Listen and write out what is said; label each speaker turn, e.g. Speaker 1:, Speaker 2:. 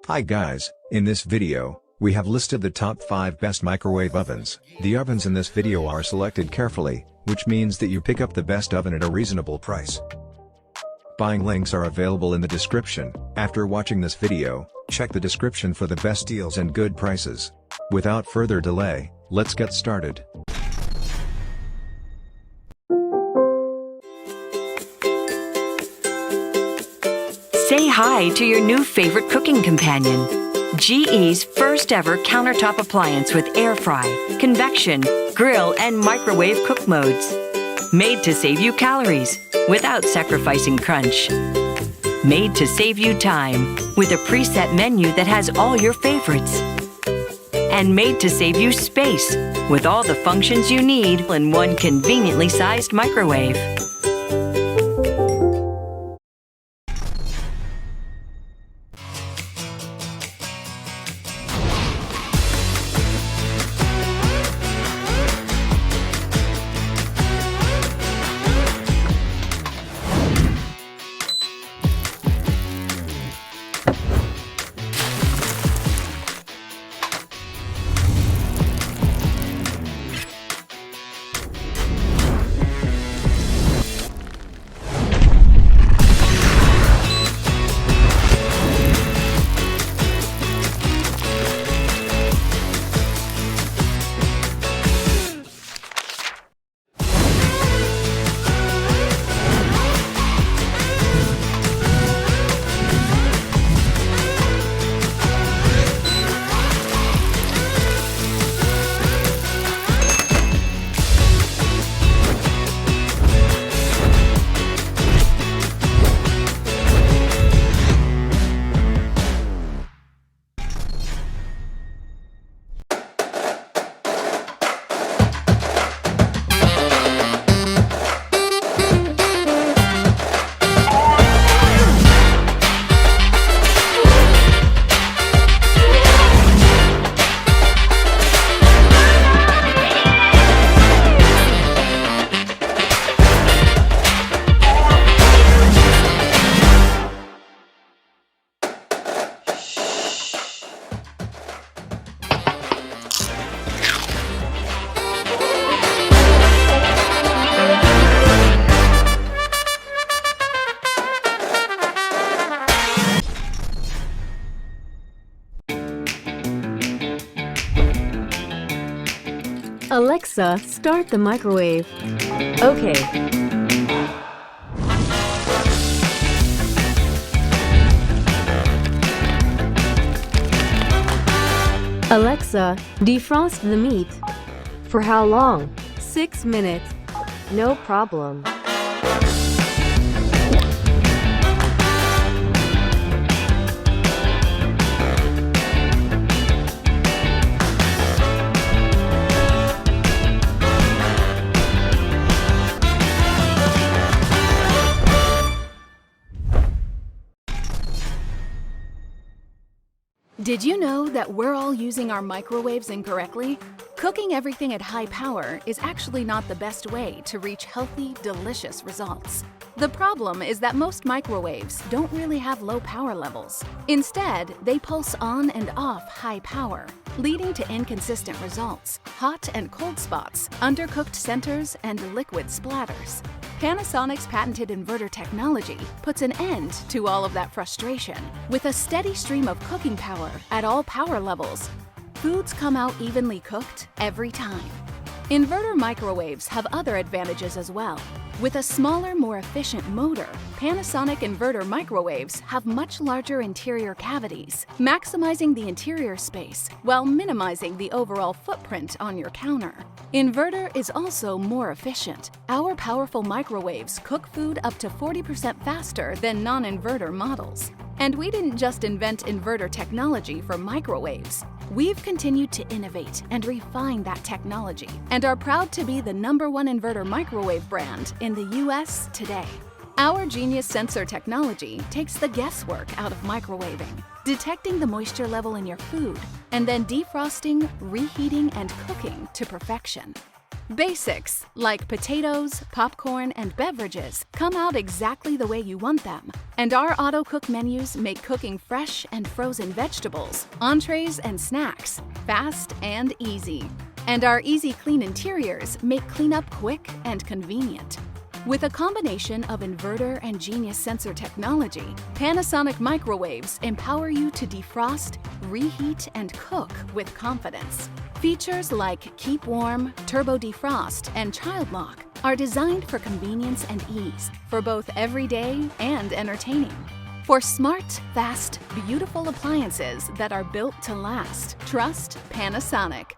Speaker 1: Hi guys, in this video, we have listed the top 5 best microwave ovens. The ovens in this video are selected carefully, which means that you pick up the best oven at a reasonable price. Buying links are available in the description. After watching this video, check the description for the best deals and good prices. Without further delay, let's get started.
Speaker 2: Say hi to your new favorite cooking companion. GE's first ever countertop appliance with air fry, convection, grill, and microwave cook modes. Made to save you calories without sacrificing crunch. Made to save you time with a preset menu that has all your favorites. And made to save you space with all the functions you need in one conveniently sized microwave.
Speaker 3: Alexa, start the microwave. Okay. Alexa, defrost the meat.
Speaker 4: For how long?
Speaker 3: 6 minutes.
Speaker 4: No problem.
Speaker 5: Did you know that we're all using our microwaves incorrectly? Cooking everything at high power is actually not the best way to reach healthy, delicious results. The problem is that most microwaves don't really have low power levels. Instead, they pulse on and off high power, leading to inconsistent results, hot and cold spots, undercooked centers, and liquid splatters. Panasonic's patented inverter technology puts an end to all of that frustration. With a steady stream of cooking power at all power levels, foods come out evenly cooked every time. Inverter microwaves have other advantages as well. With a smaller, more efficient motor, Panasonic inverter microwaves have much larger interior cavities, maximizing the interior space while minimizing the overall footprint on your counter. Inverter is also more efficient. Our powerful microwaves cook food up to 40% faster than non-inverter models. And we didn't just invent inverter technology for microwaves. We've continued to innovate and refine that technology and are proud to be the #1 inverter microwave brand in the US today. Our Genius sensor technology takes the guesswork out of microwaving, detecting the moisture level in your food, and then defrosting, reheating, and cooking to perfection. Basics like potatoes, popcorn, and beverages come out exactly the way you want them. And our auto-cook menus make cooking fresh and frozen vegetables, entrees, and snacks fast and easy. And our easy clean interiors make cleanup quick and convenient. With a combination of inverter and Genius sensor technology, Panasonic microwaves empower you to defrost, reheat, and cook with confidence. Features like Keep Warm, Turbo Defrost, and Child Lock are designed for convenience and ease for both everyday and entertaining. For smart, fast, beautiful appliances that are built to last, trust Panasonic.